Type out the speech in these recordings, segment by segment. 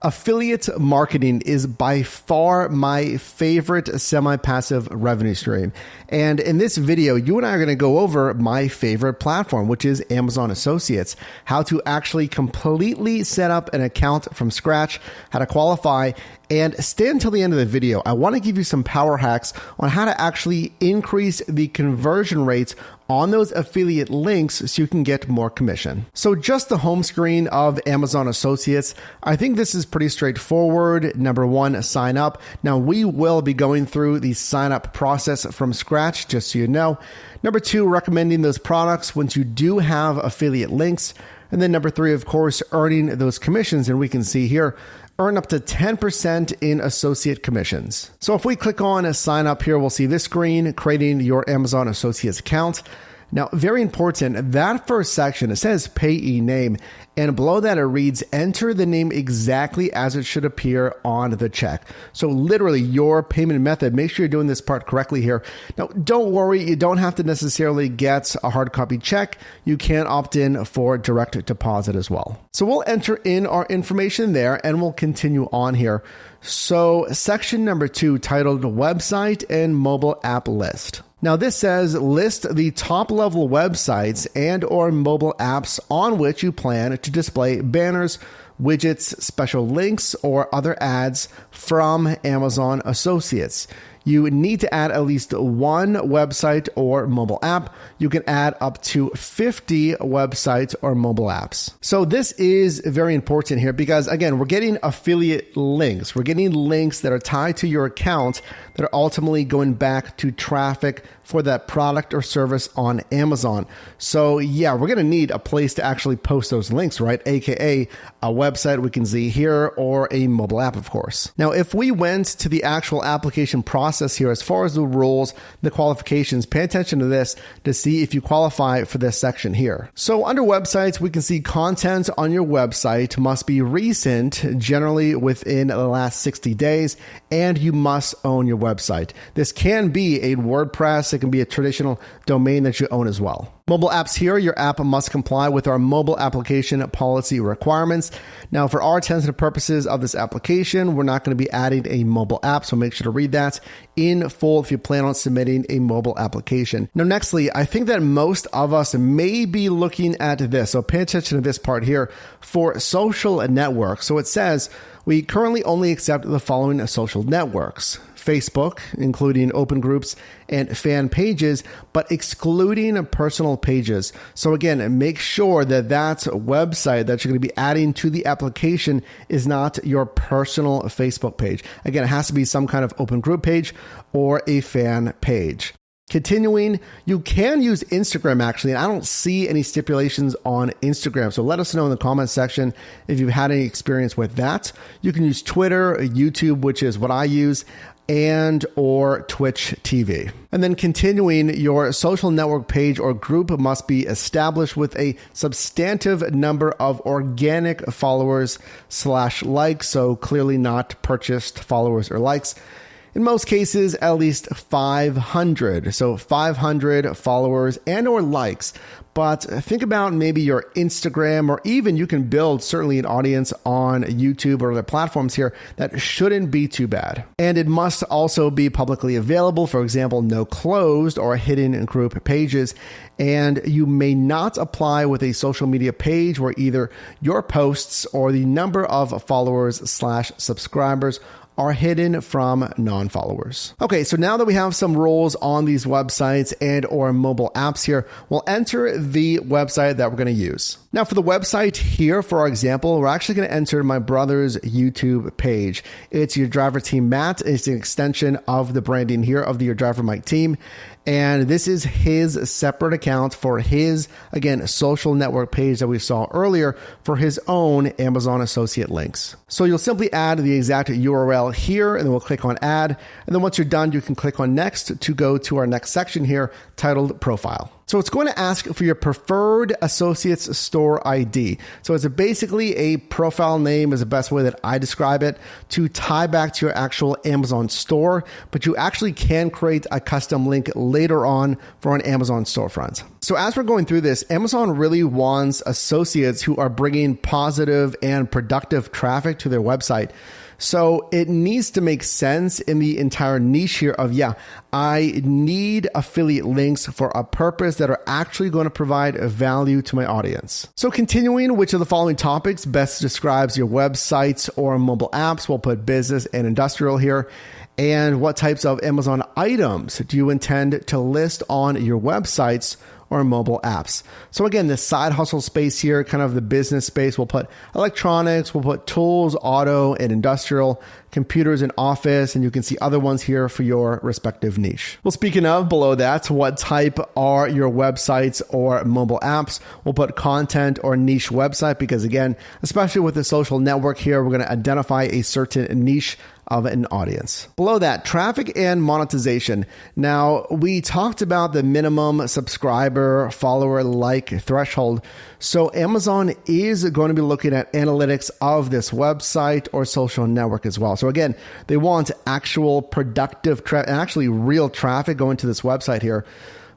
Affiliate marketing is by far my favorite semi-passive revenue stream. And in this video, you and I are going to go over my favorite platform, which is Amazon Associates, how to actually completely set up an account from scratch, how to qualify, and stay until the end of the video. I want to give you some power hacks on how to actually increase the conversion rates on those affiliate links so you can get more commission. So just the home screen of Amazon Associates, I think this is pretty straightforward. Number one, sign up. Now we will be going through the sign up process from scratch, just so you know. Number two, recommending those products once you do have affiliate links. And then number three, of course, earning those commissions. And we can see here, earn up to 10% in associate commissions. So if we click on sign up here, we'll see this screen, creating your Amazon Associates account. Now, very important, that first section, it says payee name, and below that it reads, enter the name exactly as it should appear on the check. So literally your payment method, make sure you're doing this part correctly here. Now, don't worry, you don't have to necessarily get a hard copy check. You can opt in for direct deposit as well. So we'll enter in our information there and we'll continue on here. So section number 2, titled Website and Mobile App List. Now this says list the top level websites and or mobile apps on which you plan to display banners, widgets, special links, or other ads from Amazon Associates. You need to add at least one website or mobile app. You can add up to 50 websites or mobile apps. So this is very important here because, again, we're getting affiliate links. We're getting links that are tied to your account that are ultimately going back to traffic for that product or service on Amazon. So yeah, we're going to need a place to actually post those links, right? AKA a website we can see here or a mobile app, of course. Now, if we went to the actual application process here, as far as the rules, the qualifications, pay attention to this to see if you qualify for this section here. So under websites, we can see content on your website must be recent, generally within the last 60 days, and you must own your website. This can be a WordPress, it can be a traditional domain that you own as well. Mobile apps here, your app must comply with our mobile application policy requirements. Now, for our intents and purposes of this application, we're not going to be adding a mobile app, so make sure to read that in full if you plan on submitting a mobile application. Now, nextly, I think that most of us may be looking at this, so pay attention to this part here for social networks. So it says, we currently only accept the following social networks: Facebook, including open groups and fan pages, but excluding personal pages. So again, make sure that that website that you're going to be adding to the application is not your personal Facebook page. Again, it has to be some kind of open group page or a fan page. Continuing, you can use Instagram actually, and I don't see any stipulations on Instagram. So let us know in the comments section if you've had any experience with that. You can use Twitter, YouTube, which is what I use, and or Twitch TV. And then continuing, your social network page or group must be established with a substantive number of organic followers / likes, so clearly not purchased followers or likes. In most cases, at least 500. So 500 followers and or likes. But think about maybe your Instagram, or even you can build certainly an audience on YouTube or other platforms here that shouldn't be too bad. And it must also be publicly available. For example, no closed or hidden group pages. And you may not apply with a social media page where either your posts or the number of followers / subscribers are hidden from non-followers. Okay, so now that we have some rules on these websites and or mobile apps here, we'll enter the website that we're going to use. Now for the website here, for our example, we're actually going to enter my brother's YouTube page. It's Your Driver Team Matt. It's an extension of the branding here of the Your Driver Mike team. And this is his separate account for his, again, social network page that we saw earlier for his own Amazon Associate links. So you'll simply add the exact URL here, and then we'll click on add. And then once you're done, you can click on next to go to our next section here titled Profile. So it's going to ask for your preferred associates store ID. So it's basically a profile name is the best way that I describe it to tie back to your actual Amazon store, but you actually can create a custom link later on for an Amazon storefront. So as we're going through this, Amazon really wants associates who are bringing positive and productive traffic to their website. So it needs to make sense in the entire niche here of, I need affiliate links for a purpose that are actually going to provide value to my audience. So continuing, which of the following topics best describes your websites or mobile apps? We'll put business and industrial here. And what types of Amazon items do you intend to list on your websites or mobile apps? So again, the side hustle space here, kind of the business space, we'll put electronics, we'll put tools, auto, and industrial, computers and office, and you can see other ones here for your respective niche. Well, speaking of below that, what type are your websites or mobile apps? We'll put content or niche website because again, especially with the social network here, we're going to identify a certain niche of an audience. Below that, traffic and monetization. Now, we talked about the minimum subscriber, follower, like threshold. So Amazon is going to be looking at analytics of this website or social network as well. So again, they want actual productive traffic, actually real traffic going to this website here.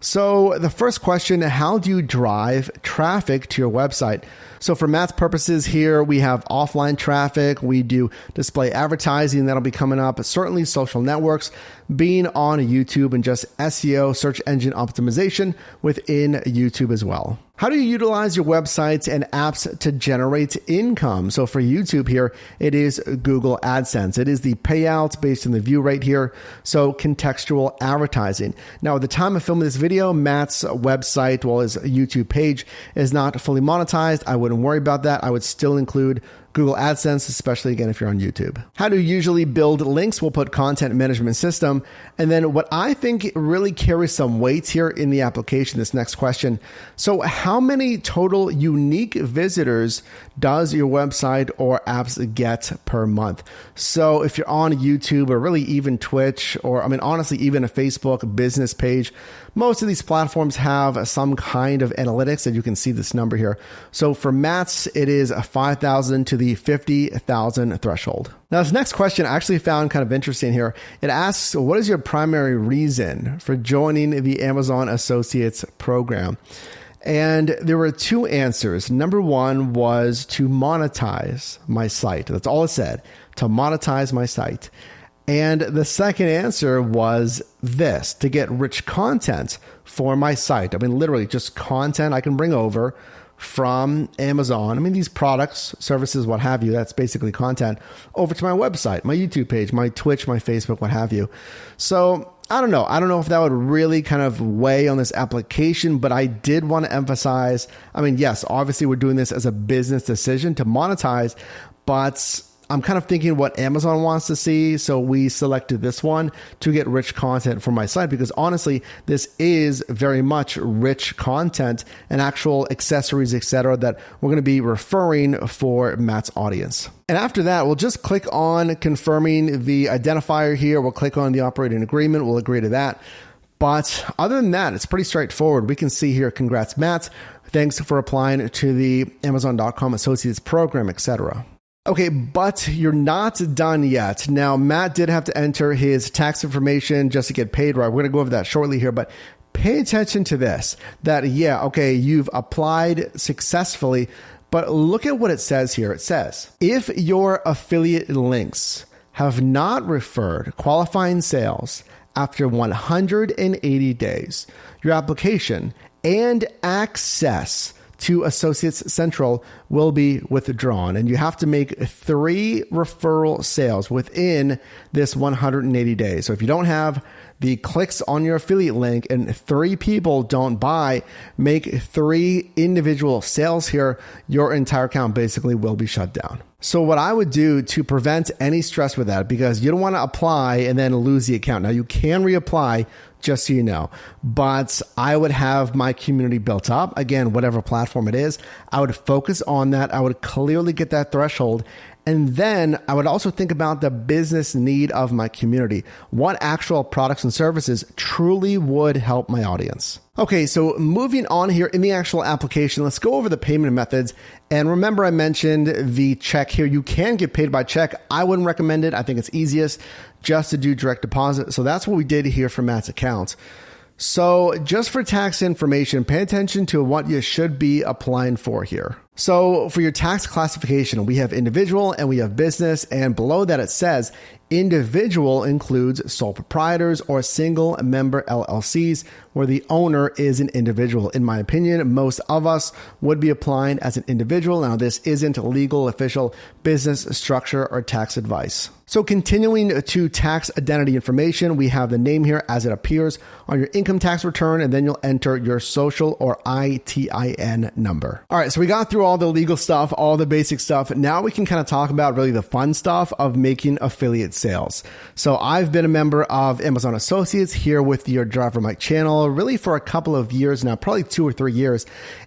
So the first question, how do you drive traffic to your website? So for Matt's purposes here, we have offline traffic. We do display advertising. That'll be coming up. Certainly social networks, being on YouTube, and just SEO, search engine optimization within YouTube as well. How do you utilize your websites and apps to generate income? So for YouTube here, it is Google AdSense. It is the payouts based on the view rate here. So contextual advertising. Now, at the time of filming this video, Matt's website, his YouTube page is not fully monetized. I wouldn't worry about that. I would still include Google AdSense, especially again if you're on YouTube. How do you usually build links? We'll put content management system. And then what I think really carries some weight here in the application, this next question. So how many total unique visitors does your website or apps get per month? So if you're on YouTube or really even Twitch, or honestly, even a Facebook business page, most of these platforms have some kind of analytics, and you can see this number here. So for Matt's, it is 5,000 to the 50,000 threshold. Now, this next question I actually found kind of interesting here. It asks, what is your primary reason for joining the Amazon Associates program? And there were two answers. Number one was to monetize my site. That's all it said, to monetize my site. And the second answer was this, to get rich content for my site. Literally just content I can bring over from Amazon. These products, services, what have you, that's basically content over to my website, my YouTube page, my Twitch, my Facebook, what have you. So I don't know. I don't know if that would really kind of weigh on this application, but I did want to emphasize, yes, obviously we're doing this as a business decision to monetize, but I'm kind of thinking what Amazon wants to see. So we selected this one to get rich content for my site, because honestly, this is very much rich content and actual accessories, etc., that we're going to be referring for Matt's audience. And after that, we'll just click on confirming the identifier here. We'll click on the operating agreement. We'll agree to that. But other than that, it's pretty straightforward. We can see here, congrats, Matt. Thanks for applying to the Amazon.com Associates program, etc. Okay, but you're not done yet. Now, Matt did have to enter his tax information just to get paid, right? We're going to go over that shortly here, but pay attention to this, that, you've applied successfully, but look at what it says here. It says, if your affiliate links have not referred qualifying sales after 180 days, your application and access to Associates Central will be withdrawn. And you have to make 3 referral sales within this 180 days. So if you don't have the clicks on your affiliate link and 3 people don't buy, make 3 individual sales here, your entire account basically will be shut down. So what I would do to prevent any stress with that, because you don't want to apply and then lose the account. Now you can reapply, just so you know, but I would have my community built up. Again, whatever platform it is, I would focus on that. I would clearly get that threshold. And then I would also think about the business need of my community. What actual products and services truly would help my audience? Okay, so moving on here in the actual application, let's go over the payment methods. And remember, I mentioned the check here. You can get paid by check. I wouldn't recommend it. I think it's easiest just to do direct deposit. So that's what we did here for Matt's account. So just for tax information, pay attention to what you should be applying for here. So for your tax classification, we have individual and we have business. And below that, it says individual includes sole proprietors or single member LLCs where the owner is an individual. In my opinion, most of us would be applying as an individual. Now, this isn't legal, official business structure or tax advice. So continuing to tax identity information, we have the name here as it appears on your income tax return, and then you'll enter your social or ITIN number. All right, so we got through all the legal stuff, all the basic stuff. Now we can kind of talk about really the fun stuff of making affiliate sales. So I've been a member of Amazon Associates here with your Driver Mike channel really for a couple of years now, probably 2 or 3 years.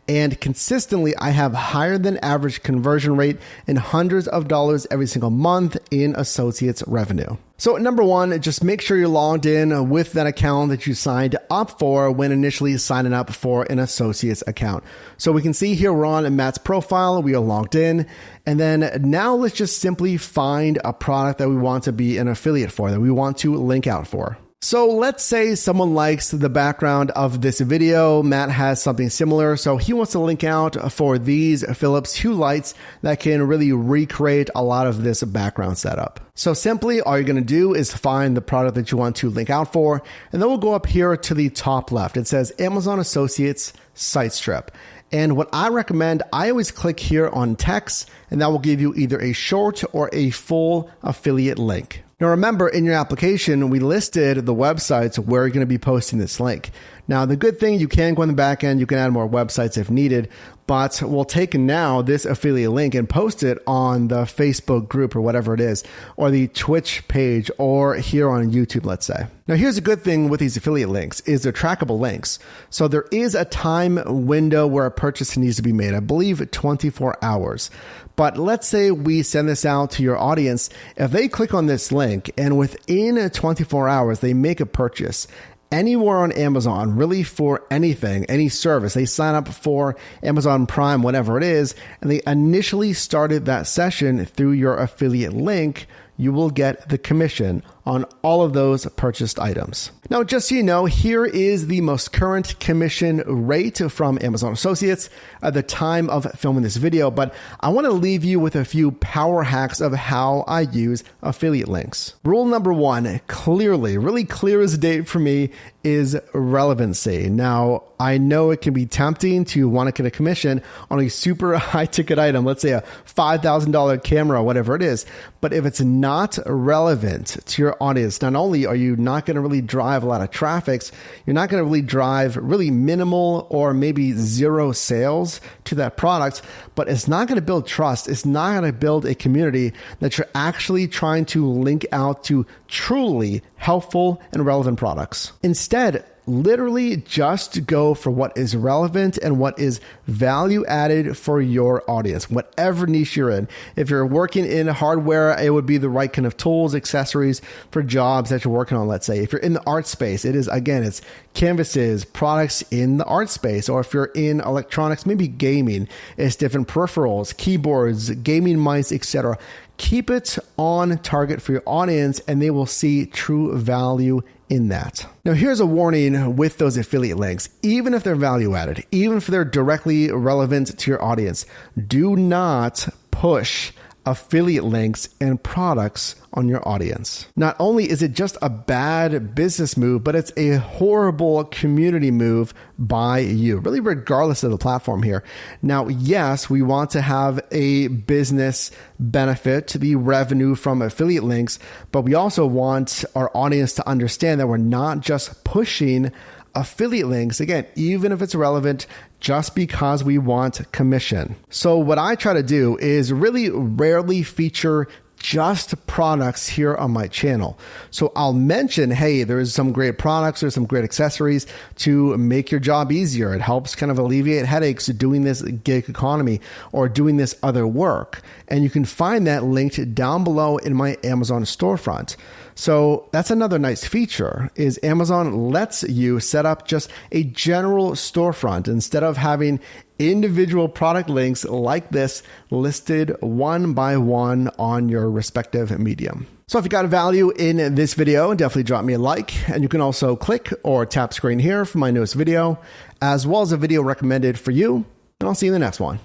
And consistently, I have higher than average conversion rate and hundreds of dollars every single month in associates revenue. So number one, just make sure you're logged in with that account that you signed up for when initially signing up for an associates account. So we can see here we're on Matt's profile. We are logged in. And then now let's just simply find a product that we want to be an affiliate for, that we want to link out for. So let's say someone likes the background of this video. Matt has something similar. So he wants to link out for these Philips Hue lights that can really recreate a lot of this background setup. So simply all you're going to do is find the product that you want to link out for. And then we'll go up here to the top left. It says Amazon Associates Site Strip. And what I recommend, I always click here on text, and that will give you either a short or a full affiliate link. Now remember, in your application, we listed the websites where you're going to be posting this link. Now, the good thing, you can go in the back end, you can add more websites if needed, but we'll take now this affiliate link and post it on the Facebook group or whatever it is, or the Twitch page, or here on YouTube, let's say. Now, here's a good thing with these affiliate links is they're trackable links. So there is a time window where a purchase needs to be made, I believe 24 hours. But let's say we send this out to your audience. If they click on this link and within 24 hours, they make a purchase, anywhere on Amazon, really for anything, any service, they sign up for Amazon Prime, whatever it is, and they initially started that session through your affiliate link, you will get the commission on all of those purchased items. Now, just so you know, here is the most current commission rate from Amazon Associates at the time of filming this video, but I want to leave you with a few power hacks of how I use affiliate links. Rule number one, clearly, really clear as day for me, is relevancy. Now, I know it can be tempting to want to get a commission on a super high ticket item, let's say a $5,000 camera, whatever it is, but if it's not relevant to your audience, not only are you not going to really drive a lot of traffic, you're not going to really drive really minimal or maybe zero sales to that product, but it's not going to build trust. It's not going to build a community that you're actually trying to link out to truly helpful and relevant products. Instead, literally just go for what is relevant and what is value added for your audience, whatever niche you're in. If you're working in hardware, it would be the right kind of tools, accessories for jobs that you're working on, let's say. If you're in the art space, it's canvases, products in the art space. Or if you're in electronics, maybe gaming, it's different peripherals, keyboards, gaming mice, etc. Keep it on target for your audience and they will see true value in that. Now, here's a warning with those affiliate links. Even if they're value added, even if they're directly relevant to your audience, do not push affiliate links and products on your audience. Not only is it just a bad business move, but it's a horrible community move by you, really regardless of the platform here. Now, yes, we want to have a business benefit to the revenue from affiliate links, but we also want our audience to understand that we're not just pushing affiliate links, again, even if it's relevant, just because we want commission. So what I try to do is really rarely feature just products here on my channel. So I'll mention, hey, there's some great products or some great accessories to make your job easier. It helps kind of alleviate headaches doing this gig economy or doing this other work. And you can find that linked down below in my Amazon storefront. So that's another nice feature is Amazon lets you set up just a general storefront instead of having individual product links like this listed one by one on your respective medium. So if you got value in this video, definitely drop me a like, and you can also click or tap screen here for my newest video, as well as a video recommended for you, and I'll see you in the next one.